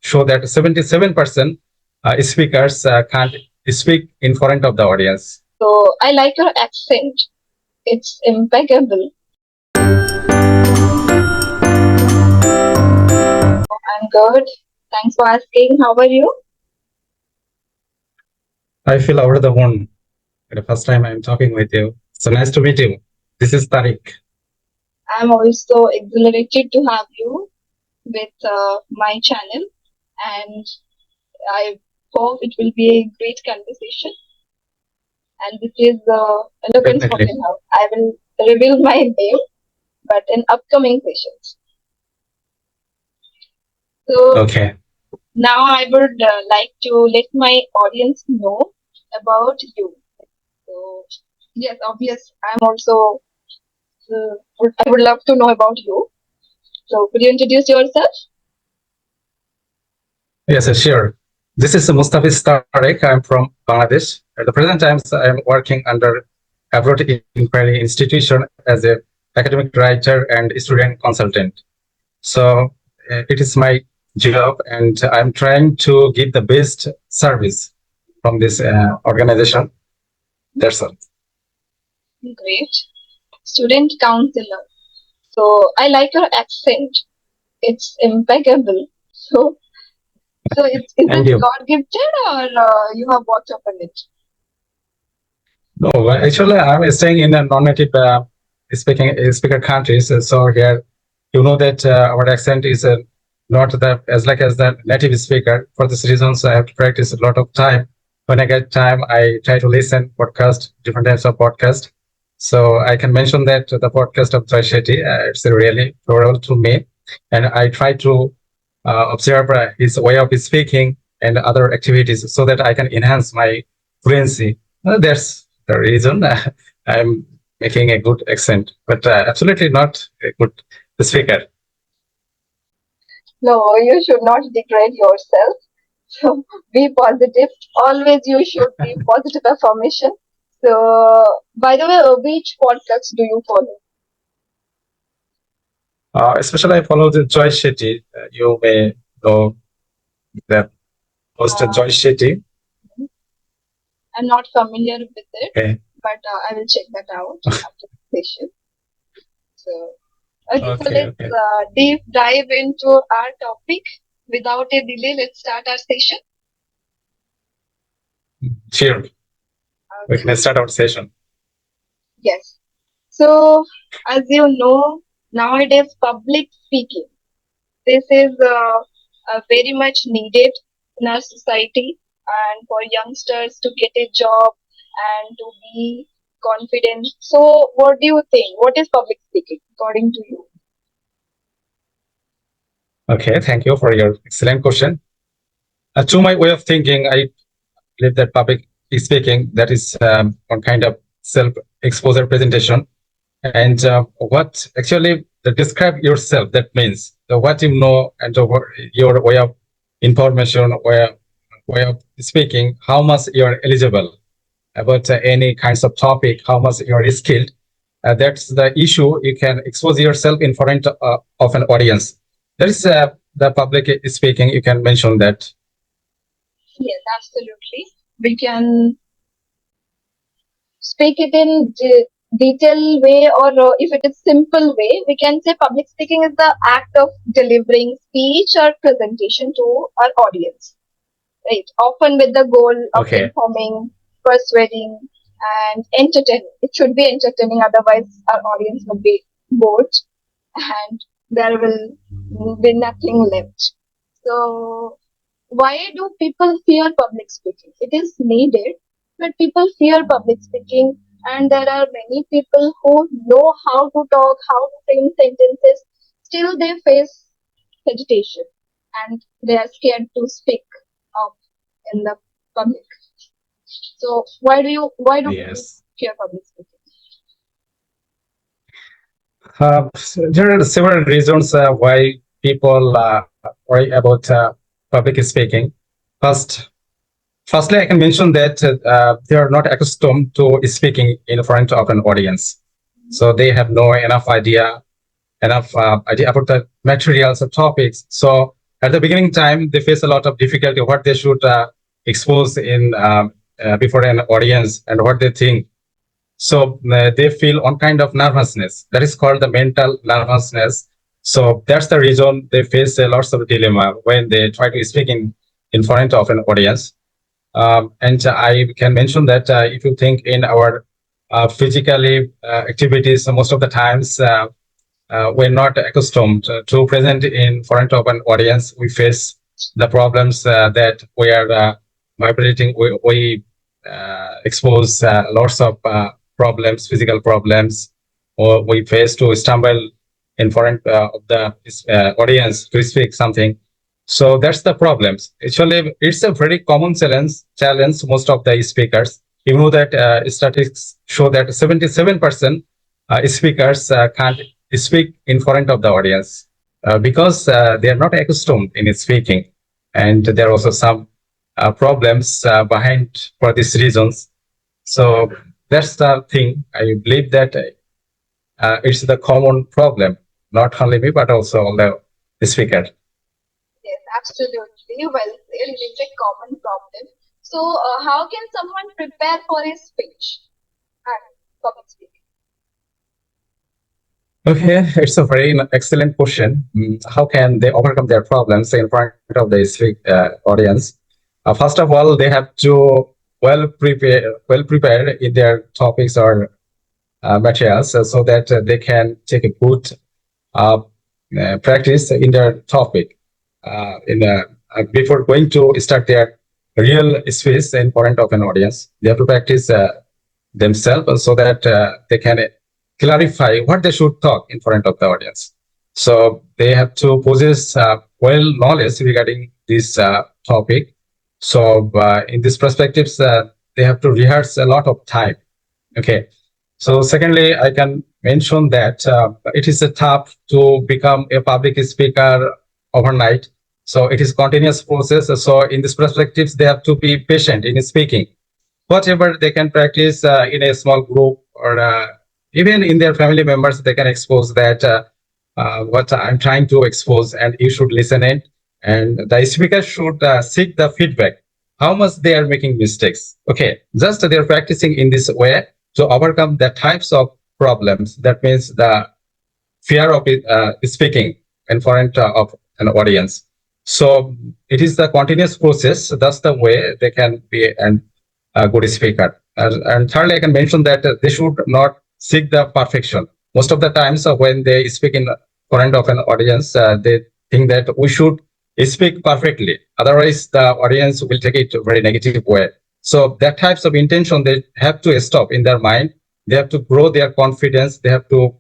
show that 77% speakers can't speak in front of the audience. So I like your accent. It's impeccable. I'm good. Thanks for asking. How are you? I feel over the moon. The first time I'm talking with you. So nice to meet you. This is Tariq. I'm also exhilarated to have you with my channel, and I hope it will be a great conversation. And this is Eloquence Definitely. Spoken House. I will reveal my name, but in upcoming sessions. So Okay. now I would like to let my audience know about you. So yes, obvious. I'm also. I would love to know about you. So could you introduce yourself? Yes, sure. This is Mustafiz Tariq. I'm from Bangladesh. At the present time, I'm working under Abroad Inquiry Institution as a academic writer and student consultant. So it is my job, and I'm trying to give the best service from this organization. That's all. Great. Student counselor. So I like your accent. It's impeccable. So is And it you? God gifted or you have worked upon it? No, actually, I'm staying in a non-native speaker countries. So here, you know that our accent is not as like as the native speaker. For this reason, so I have to practice a lot of time. When I get time, I try to listen podcast, different types of podcast. So I can mention that the podcast of Joy Shetty, it's really favorable to me, and I try to observe his way of speaking and other activities so that I can enhance my fluency. That's the reason I'm making a good accent, but absolutely not a good speaker. No, you should not degrade yourself. So be positive. Always you should be positive affirmation. So by the way, which podcast do you follow? Especially I follow the Joy Shetty. You may know the host Joy Shetty. I'm not familiar with it, Okay. but I will check that out after the session. So, so Okay. let's Okay. deep dive into our topic. Without a delay, let's start our session. Sure. We can start our session. Yes. So, as you know, nowadays public speaking, this is very much needed in our society and for youngsters to get a job and to be confident. So, what do you think? What is public speaking according to you? Okay. Thank you for your excellent question. To my way of thinking, I believe that public speaking, that is one kind of self-exposure presentation. And what actually describe yourself, that means what you know and your way of information, way of speaking, how much you are eligible about any kinds of topic, how much you are skilled. That's the issue. You can expose yourself in front of an audience. That is the public speaking. You can mention that. Yes, absolutely. We can speak it in detailed way, or if it is simple way, we can say public speaking is the act of delivering speech or presentation to our audience, right? Often with the goal of Okay. informing, persuading, and entertaining. It should be entertaining, otherwise our audience will be bored and there will be nothing left. So why do people fear public speaking? It is needed, but people fear public speaking, and there are many people who know how to talk, how to frame sentences, still they face hesitation and they are scared to speak up in the public. So why do Yes. people fear public speaking? There are several reasons why people worry about public speaking. Firstly, I can mention that they are not accustomed to speaking in front of an audience, so they have no enough idea about the materials or topics. So at the beginning time, they face a lot of difficulty what they should expose in before an audience and what they think. So they feel one kind of nervousness that is called the mental nervousness. So that's the reason they face a lots of dilemma when they try to speak in front of an audience. And I can mention that if you think in our physically activities, most of the times we're not accustomed to present in front of an audience. We face the problems that we are vibrating. We expose lots of problems, physical problems, or we face to stumble in front of the audience to speak something. So that's the problems. Actually, it's a very common challenge most of the speakers. You know that statistics show that 77% speakers can't speak in front of the audience because they are not accustomed in speaking, and there are also some problems behind for these reasons. So that's the thing. I believe that it's the common problem, not only me but also all the speaker. Yes, absolutely. Well said. It is a common problem. So, how can someone prepare for a speech and public speaking? Okay, it's a very excellent question. How can they overcome their problems in front of the audience? First of all, they have to well prepare in their topics or materials so that they can take a good uh, practice in their topic before going to start their real speech in front of an audience. They have to practice themselves so that they can clarify what they should talk in front of the audience. So they have to possess well knowledge regarding this topic. So in these perspectives, they have to rehearse a lot of time. Okay. So secondly, I can mention that it is a tough to become a public speaker overnight. So it is continuous process. So in these perspectives, they have to be patient in speaking. Whatever they can practice in a small group or even in their family members, they can expose that what I'm trying to expose, and you should listen it. And the speaker should seek the feedback, how much they are making mistakes. Okay, just they're practicing in this way to overcome the types of problems. That means the fear of speaking in front of an audience. So it is the continuous process. That's the way they can be a good speaker. And thirdly, I can mention that they should not seek the perfection. Most of the times when they speak in front of an audience, they think that we should speak perfectly. Otherwise, the audience will take it a very negative way. So that types of intention, they have to stop in their mind. They have to grow their confidence. They have to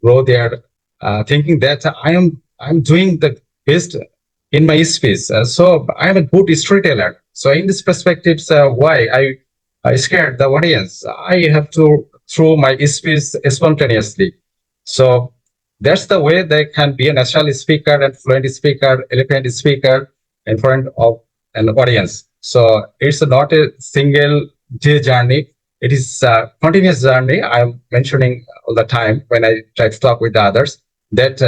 grow their thinking that I'm doing the best in my space. So I'm a good storyteller. So in this perspectives, why I scared the audience? I have to throw my speech spontaneously. So that's the way they can be a natural speaker and fluent speaker, eloquent speaker in front of an audience. So it's not a single day journey. It is a continuous journey. I'm mentioning all the time when I try to talk with the others that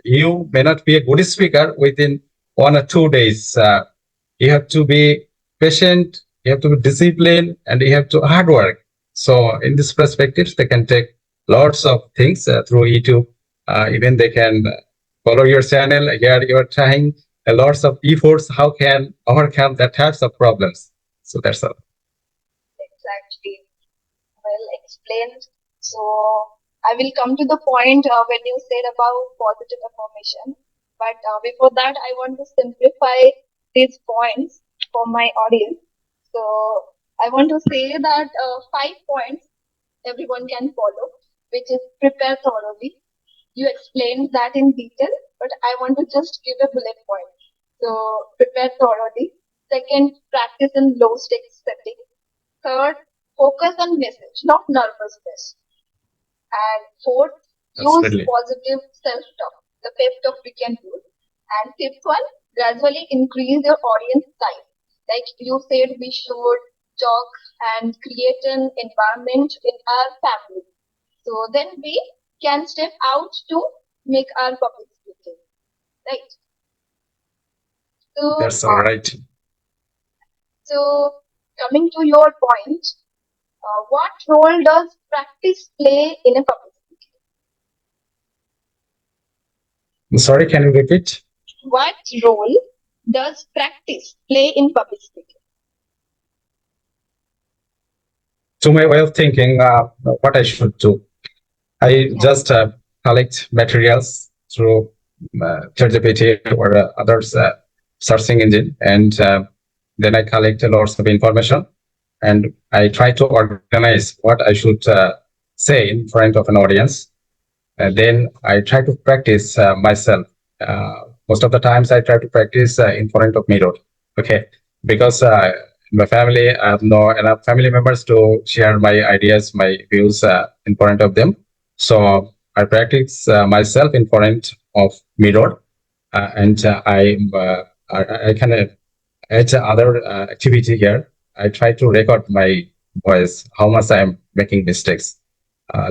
you may not be a good speaker within 1 or 2 days. You have to be patient, you have to be disciplined, and you have to hard work. So in this perspectives, they can take lots of things through YouTube. Even they can follow your channel. Here you are trying lots of efforts. How can overcome that types of problems? So that's all. Exactly. Well explained. So, I will come to the point when you said about positive affirmation. But before that, I want to simplify these points for my audience. So, I want to say that 5 points everyone can follow, which is prepare thoroughly. You explained that in detail, but I want to just give a bullet point. So, prepare thoroughly. Second, practice in low stakes setting. Third, focus on message, not nervousness. And fourth, use Absolutely. positive self-talk, the pep talk we can use. And fifth one, gradually increase your audience size. Like you said, we should talk and create an environment in our family. So then we can step out to make our public speaking, right? So, That's all right. so coming to your point, what role does practice play in a public speaking? Sorry, can you repeat? What role does practice play in public speaking? To my way of thinking, what I should do, I just collect materials through ChatGPT or others searching engine, and then I collect lots of information, and I try to organize what I should say in front of an audience. And then I try to practice myself. Most of the times, I try to practice in front of mirror. Okay, because in my family, I have no enough family members to share my ideas, my views in front of them. So I practice myself in front of mirror, and I kind of add other activity here. I try to record my voice, how much I am making mistakes.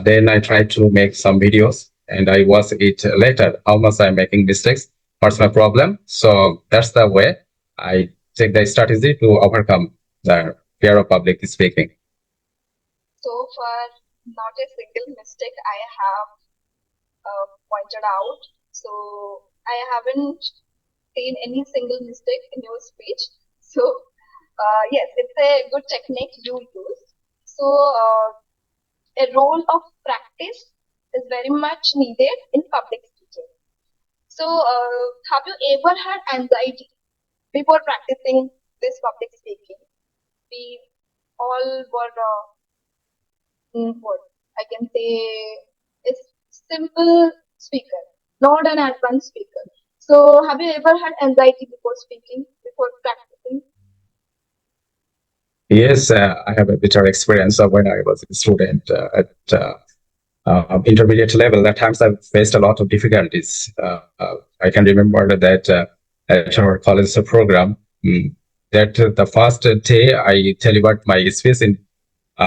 Then I try to make some videos and I watch it later, how much I'm making mistakes, what's my problem. So that's the way I take the strategy to overcome the fear of public speaking. So far, not a single mistake I have pointed out. So I haven't seen any single mistake in your speech. So yes, it's a good technique you use. So a role of practice is very much needed in public speaking. So have you ever had anxiety before practicing this public speaking? We all were what I can say is simple speaker, not an advanced speaker. So have you ever had anxiety before speaking, before practicing? Yes, I have a bitter experience of when I was a student at intermediate level. At times I faced a lot of difficulties. I can remember that at our college program, that the first day I delivered my speech in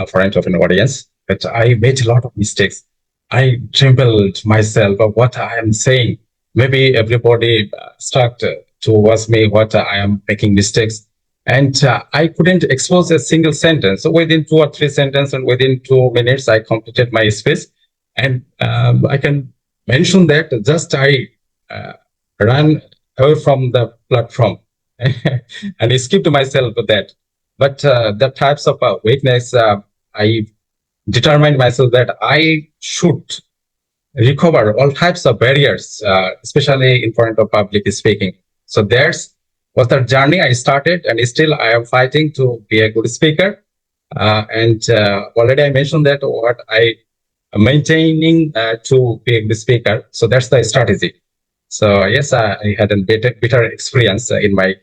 front of an audience, but I made a lot of mistakes. I trembled myself of what I am saying. Maybe everybody start to ask me what I am making mistakes. And I couldn't expose a single sentence. So within 2 or 3 sentences and within 2 minutes, I completed my speech. And I can mention that just I uh, ran away from the platform and I skipped myself with that. But the types of weakness, I determined myself that I should recover all types of barriers, especially in front of public speaking. So there's was the journey I started, and still I am fighting to be a good speaker. And already I mentioned that what I am maintaining to be a good speaker. So that's the strategy. So yes, I had a bitter experience in my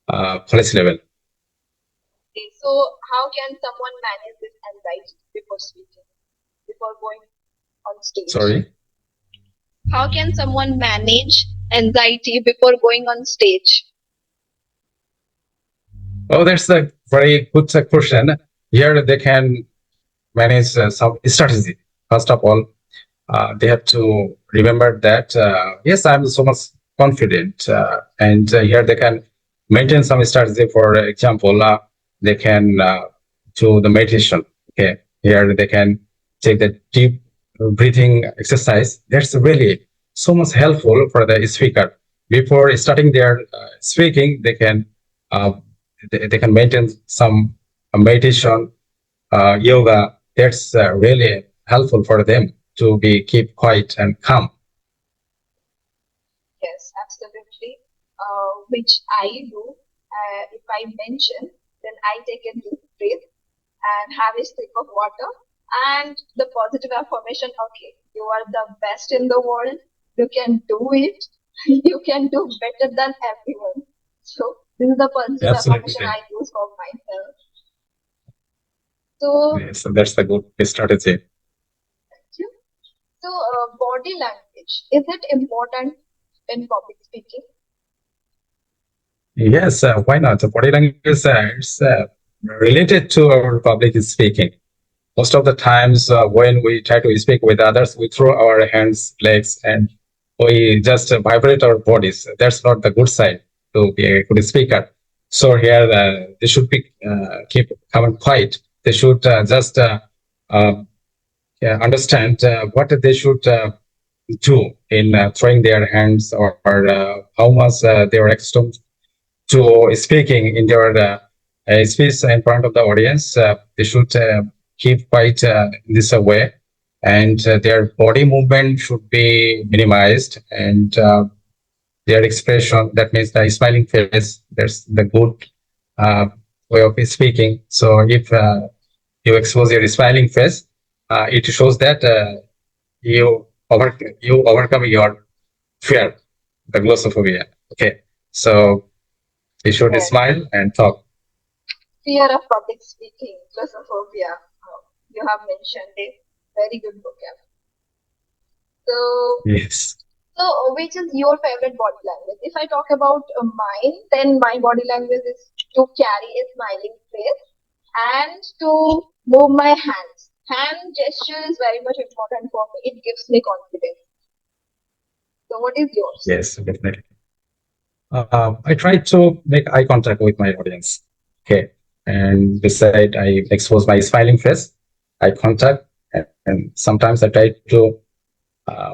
college level. Okay, so how can someone manage this anxiety before speaking, before going on stage? Sorry. How can someone manage anxiety before going on stage? Oh, that's a very good question. Here they can manage some strategy. First of all, they have to remember that yes, I'm so much confident, and here they can maintain some strategy. For example, they can do the meditation. Okay, here they can take the deep breathing exercise. That's really so much helpful for the speaker. Before starting their speaking, uh, they can maintain some meditation, yoga. That's really helpful for them to be keep quiet and calm. Yes, absolutely. Which I do. If I mention, then I take a deep breath and have a sip of water and the positive affirmation. Okay, you are the best in the world. You can do it. You can do better than everyone. So this is the positive affirmation Absolutely. I use for myself. So Yes, so that's the good strategy. thank you. So body language, is it important in public speaking? Yes, why not? Body language is related to our public speaking. Most of the times when we try to speak with others, we throw our hands, legs, and we just vibrate our bodies. That's not the good side. to be a good speaker. So here they should be keep quiet. They should just um, yeah, understand what they should do in throwing their hands, or how much they are accustomed to speaking in their speech in front of the audience. They should keep quiet in this way, and their body movement should be minimized, and their expression, that means the smiling face, that's the good uh, way of speaking. So if you expose your smiling face, it shows that you overcome your fear, the glossophobia. Okay, so you should Yes. smile and talk. Fear of public speaking, claustrophobia. You have mentioned it. Very good vocab. So, Yes. which is your favorite body language? If I talk about mine, then my body language is to carry a smiling face and to move my hands. Hand gesture is very much important for me. It gives me confidence. So, what is yours? Yes, definitely. I try to make eye contact with my audience. Okay. And beside, I expose my smiling face, eye contact, and sometimes I try to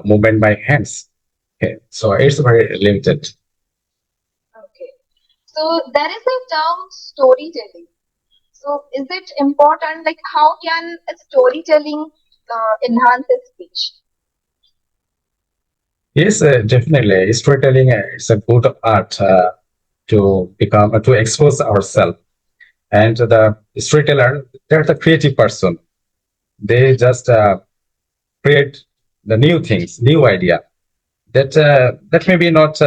movement my hands. Okay. So it's very limited. Okay. So, there is a term storytelling. So, is it important? Like, how can a storytelling enhance a speech? Yes, definitely. Storytelling is a good art to expose ourselves. And the storyteller, they're the creative person. They just create the new things, new idea that may be not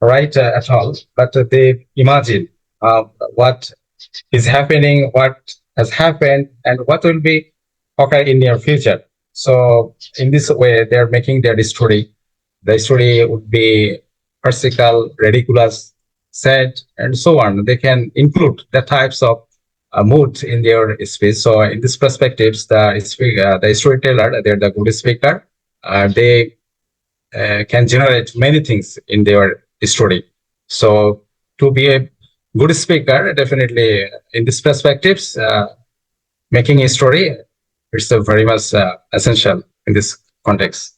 right at all, but they imagine what is happening, what has happened, and what will be occur in near future. So in this way, they're making their story. The story would be farcical, ridiculous, sad, and so on. They can include the types of mood in their speech. So in this perspectives, the storyteller, they're the good speaker. They can generate many things in their story. So to be a good speaker, definitely in these perspectives, making a story is very much essential in this context.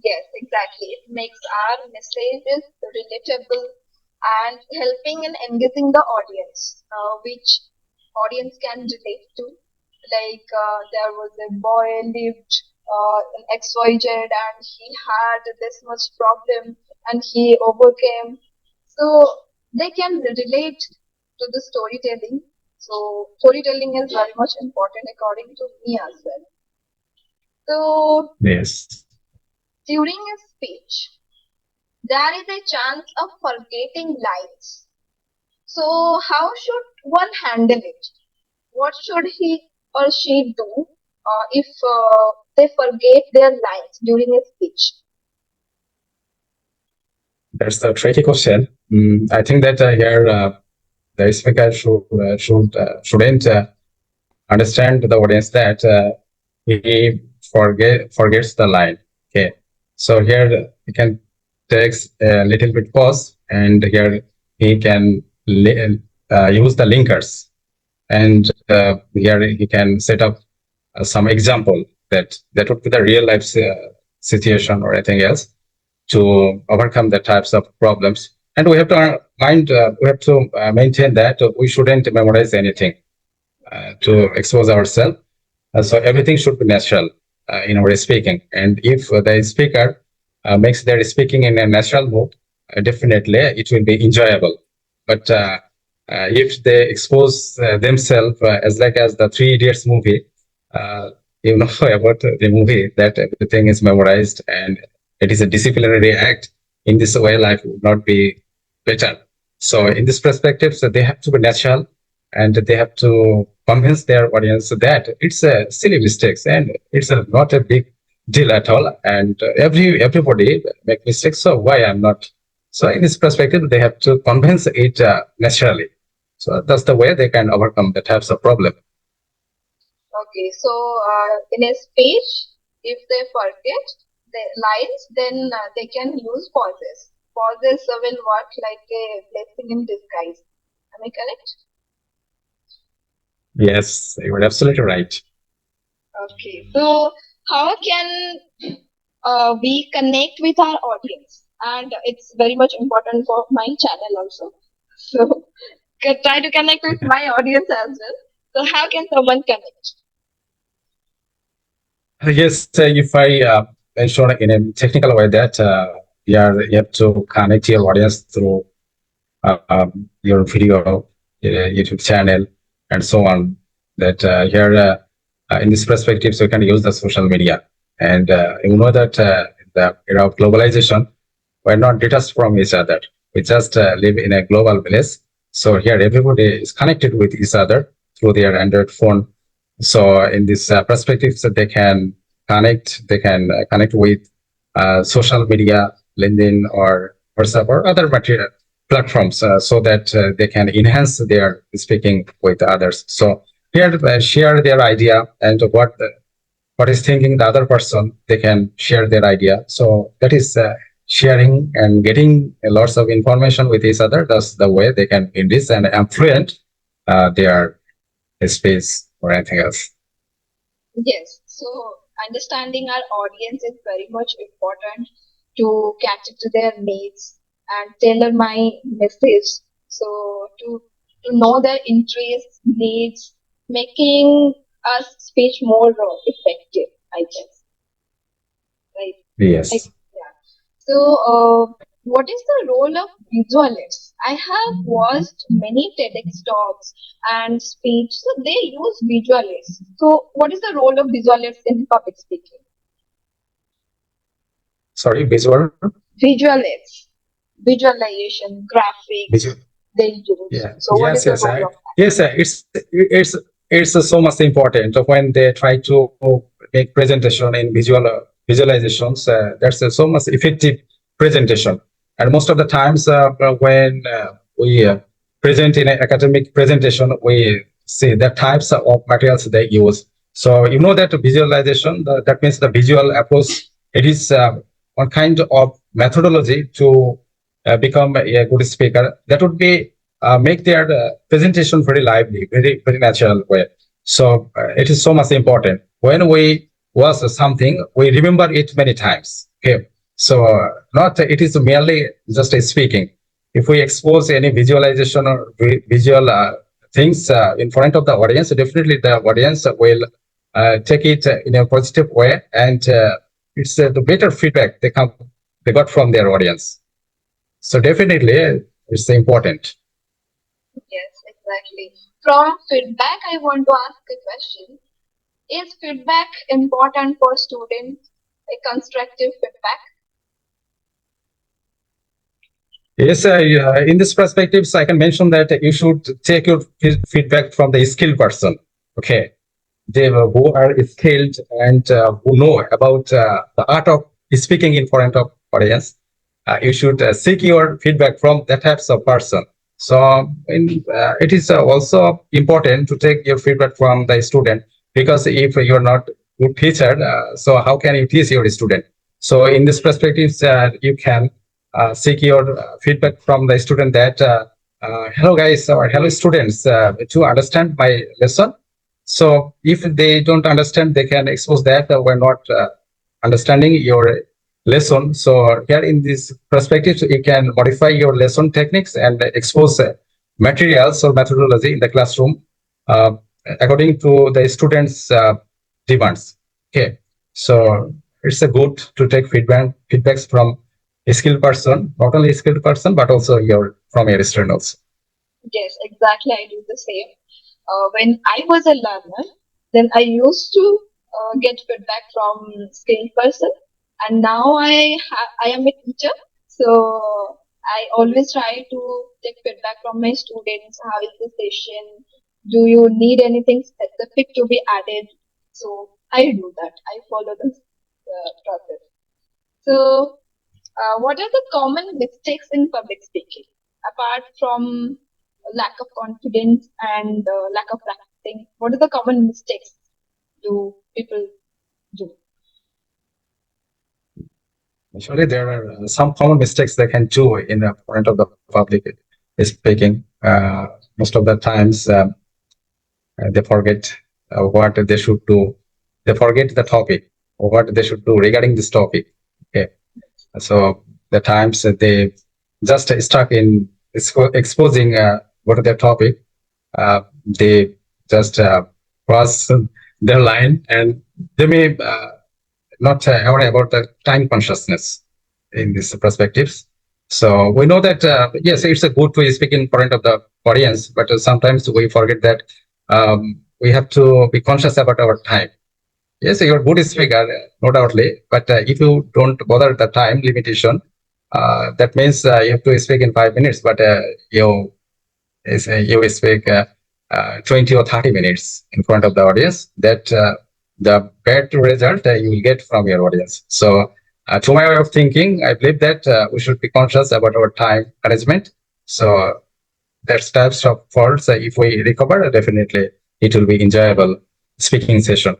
Yes, exactly. It makes our messages relatable and helping in engaging the audience, which audience can relate to. Like there was a boy lived in XYZ and he had this much problem and he overcame. So they can relate to the storytelling. So storytelling is very much important according to me as well. So Yes. during a speech, there is a chance of forgetting lines. So, how should one handle it? What should he or she do if they forget their lines during a speech? That's the tricky question. I think that here the speaker shouldn't understand the audience that he forgets the line. Okay, so here he can take a little bit pause, and here he can use the linkers, and here he can set up some example that would be the real life situation or anything else to overcome the types of problems. And we have to we have to maintain that we shouldn't memorize anything to expose ourselves. So everything should be natural in our speaking. And if the speaker makes their speaking in a natural mode, definitely it will be enjoyable. But if they expose themselves as like as the Three Idiots movie, uh, you know about the movie that everything is memorized and it is a disciplinary act. In this way, life would not be better. So in this perspective, so they have to be natural, and they have to convince their audience that it's a silly mistakes and it's not a big deal at all. And everybody make mistakes. So why I'm not? So in this perspective, they have to convince it naturally. So that's the way they can overcome the types of problem. Okay, so in a speech, if they forget the lines, then they can use pauses. pauses will work like a blessing in disguise. Am I correct? Yes, you are absolutely right. Okay. So, how can we connect with our audience? And it's very much important for my channel also. So, try to connect with my audience as well. So, how can someone connect? Yes, if I mention in a technical way that you have to connect your audience through your video, YouTube channel, and so on. That here in this perspective, so you can use the social media, and you know that in the era of globalization, we're not detached from each other. We just live in a global village. So here, everybody is connected with each other through their Android phone. So in this perspective, so they can connect. They can connect with social media, LinkedIn or WhatsApp or other material platforms, so that they can enhance their speaking with others. So here, share their idea and what is thinking the other person, they can share their idea. So that is sharing and getting lots of information with each other. That's the way they can enrich and influence their space or anything else. Yes. So, understanding our audience is very much important to cater to their needs and tailor my message. So, to know their interests, needs, making us speech more effective, I guess. Right. Like, Yes. yeah. So, what is the role of visualists? I have watched many TEDx talks and speech, so they use visualists. So, what is the role of visualists in public speaking? Sorry, visual. Visualists, visualization, graphics, Visual. they use. Yeah. So, what is Yes. the Yes. role of that? Yes. It's so much important when they try to make presentation in visualizations. That's so much effective presentation. And most of the times when we present in an academic presentation, we see the types of materials they use. So you know that visualization, that means the visual approach. It is one kind of methodology to become a good speaker. That would be make their presentation very lively, very natural way. So it is so much important. When we watch something, we remember it many times. Okay, so not it is merely just a speaking. If we expose any visualization or visual things in front of the audience, definitely the audience will take it in a positive way, and it's the better feedback they got from their audience. So definitely, it's important. Yes, exactly. From feedback, I want to ask a question. Is feedback important for students? A constructive feedback? Yes, in this perspectives, I can mention that you should take your feedback from the skilled person. Okay, they who are skilled and who know about the art of speaking in front of audience. You should seek your feedback from that types of person. So it is also important to take your feedback from the student, because if you're not good teacher, so how can you teach your student? So in this perspective, you can seek your feedback from the student that hello guys or hello students, to understand my lesson. So if they don't understand, they can expose that we're not understanding your lesson. So here in this perspective, you can modify your lesson techniques and expose materials or methodology in the classroom uh, according to the students' demands. Okay, so it's a good to take feedbacks from a skilled person, not only a skilled person, but also your from your student also. Yes, exactly. I do the same. When I was a learner, then I used to get feedback from skilled person, and now I am a teacher, so I always try to take feedback from my students. How is the session? Do you need anything specific to be added? So I do that. I follow this process. So, what are the common mistakes in public speaking apart from lack of confidence and lack of practicing? What are the common mistakes do people do? Actually, there are some common mistakes they can do in the front of the public speaking. Most of the times, they forget what they should do. They forget the topic, or what they should do regarding this topic. Okay. So the times they just stuck in exposing what are their topic, they just cross their line, and they may not aware about the time consciousness in these perspectives. So we know that yes, it's a good to speak in front of the audience, but sometimes we forget that we have to be conscious about our time. Yes, you're a good speaker, no doubtly, but if you don't bother the time limitation, that means you have to speak in 5 minutes, but you speak 20 or 30 minutes in front of the audience. That the bad result you will get from your audience. So, to my way of thinking, I believe that we should be conscious about our time management. So, that's types of faults. If we recover, definitely it will be enjoyable speaking session.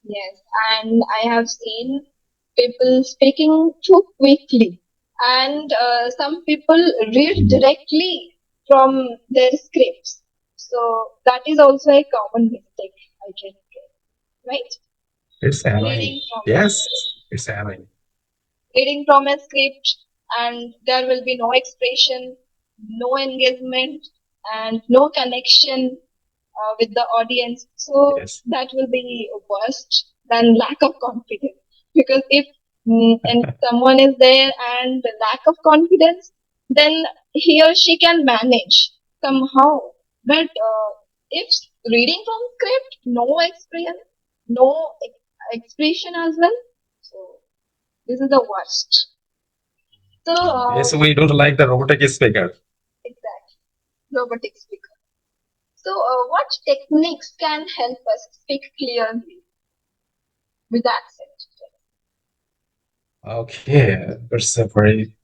Yes, and I have seen people speaking too quickly, and some people read directly from their scripts. So that is also a common mistake I can get, right? It's annoying. Reading from a Yes, script. it's annoying. Reading from a script, and there will be no expression, no engagement, and no connection with the audience. So Yes. that will be worst than lack of confidence. Because if and someone is there and lack of confidence, then he or she can manage somehow. But if reading from script, no experience, no expression as well. So this is the worst. So Yes, we don't like the robotic speaker. exactly, robotic speaker. So what techniques can help us speak clearly with accent? Okay, that's a very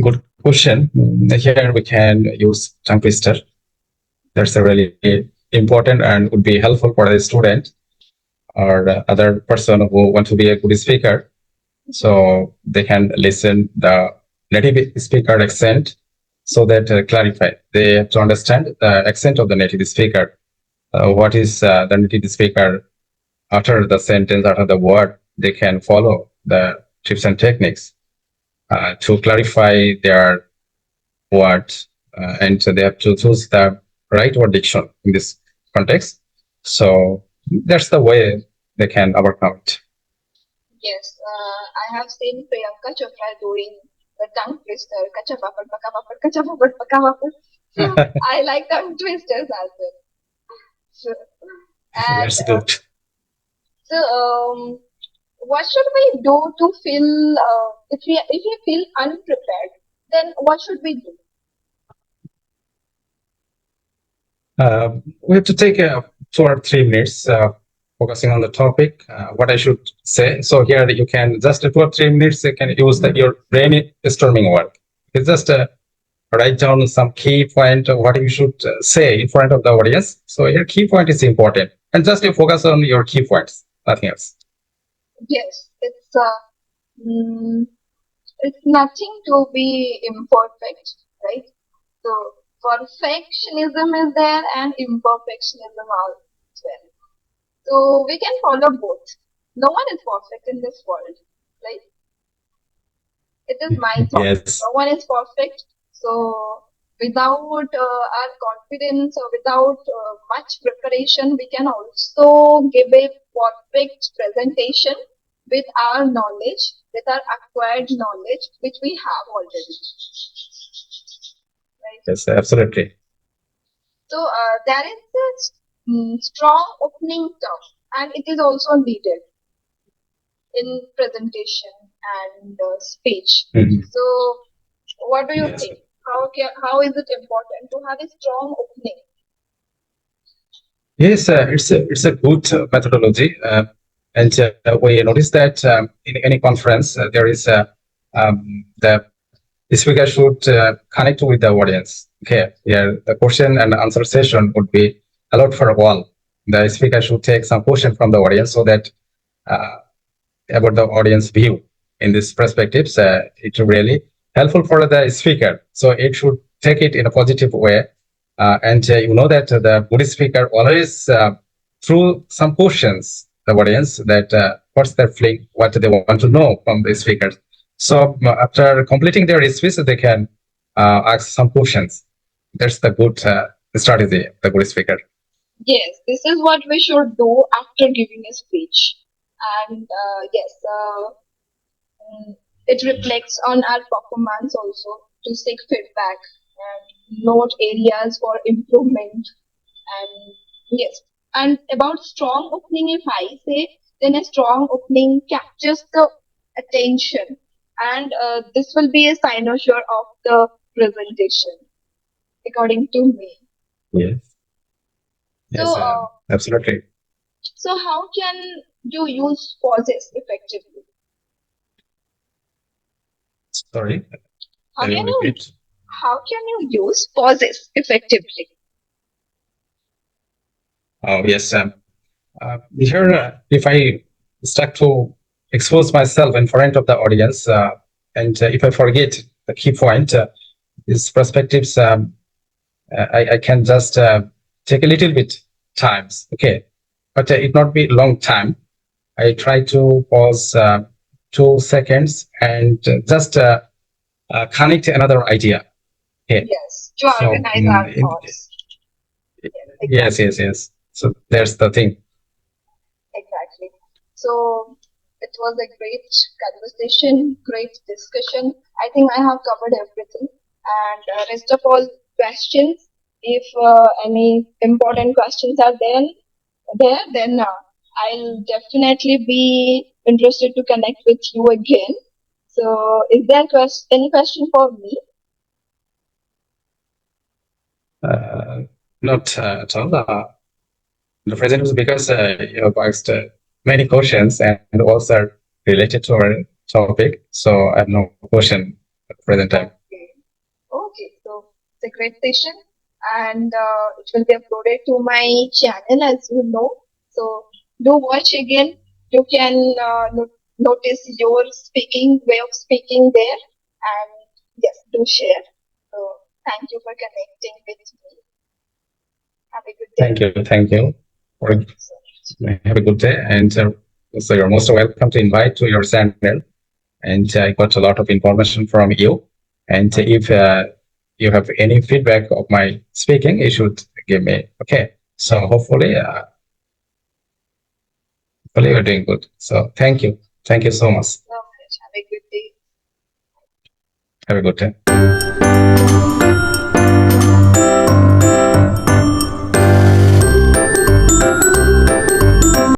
good question. Here we can use tongue twister. That's a really important and would be helpful for the student or other person who want to be a good speaker. So they can listen the native speaker accent so that clarify. They have to understand the accent of the native speaker. What is the native speaker utter the sentence, utter the word, they can follow the tips and techniques to clarify their words, and so they have to choose the right word diction in this context. So that's the way they can overcome it. Yes, I have seen Priyanka Chopra doing the tongue twister, kacha papad, paka papad, kacha papad, paka papad. So I like tongue twisters as well. So, and That's good. so what should we do to feel if we feel unprepared? Then what should we do? We have to take 2 or 3 minutes focusing on the topic, what I should say. So here you can just 2 or 3 minutes, you can use your brainstorming work. It's just write down some key point of what you should say in front of the audience. So your key point is important, and just you focus on your key points, nothing else. Yes, mm, it's nothing to be imperfect, right? So perfectionism is there and imperfectionism as well. So we can follow both. No one is perfect in this world, right? It is my thought. Yes. No one is perfect. So without our confidence or without much preparation, we can also give a perfect presentation with our knowledge, with our acquired knowledge, which we have already. Right? Yes, absolutely. So there is this strong opening term, and it is also needed in presentation and speech. Mhm. So, what do you Yes. think? How is it important to have a strong opening? Yes, it's a good methodology, and we notice that in any conference there is the speaker should connect with the audience. Okay, yeah, the question and answer session would be allowed for all. The speaker should take some question from the audience so that about the audience view. in these perspectives, it really helpful for the speaker. So it should take it in a positive way. And you know that the good speaker always through some questions the audience that what's their feeling, what they want to know from the speakers. So after completing their speech, they can ask some questions. That's the good strategy, the good speaker. Yes, this is what we should do after giving a speech. And yes, it reflects on our performance also to seek feedback and note areas for improvement. And yes, and about strong opening, if I say, then a strong opening captures the attention, and this will be a cynosure of the presentation, according to me. Yes. So, Yes, absolutely. so how can you use pauses effectively? Sorry, How can you can you repeat? how can you use pauses effectively? Oh, yes. Here, if I start to expose myself in front of the audience, and if I forget the key point, these perspectives, I can just take a little bit times, okay, but it not be long time. I try to pause 2 seconds and just connect another idea. Okay, Yes, to so organize our thoughts. Yes, yes, exactly. yes, yes. So there's the thing. Exactly. So it was a great conversation, great discussion. I think I have covered everything. And rest of all questions, if any important questions are there, then I'll definitely be interested to connect with you again. So, is there any question for me? Uh, Not at all. The present was because you have asked many questions and also related to our topic. So I have no question at the present time. Okay. Okay, so it's a great session, and it will be uploaded to my channel, as you know. So do watch again. You can notice your speaking way of speaking there, and yes, do share. So thank you for connecting with me. Have a good day. Thank you. Thank you. For, Thank you so much. have a good day. And so you're most welcome to invite to your channel. And I got a lot of information from you. And if you have any feedback of my speaking, you should give me. Okay. So hopefully you're doing good. So thank you. Thank you so much. So much. Have a good day. Have a good day.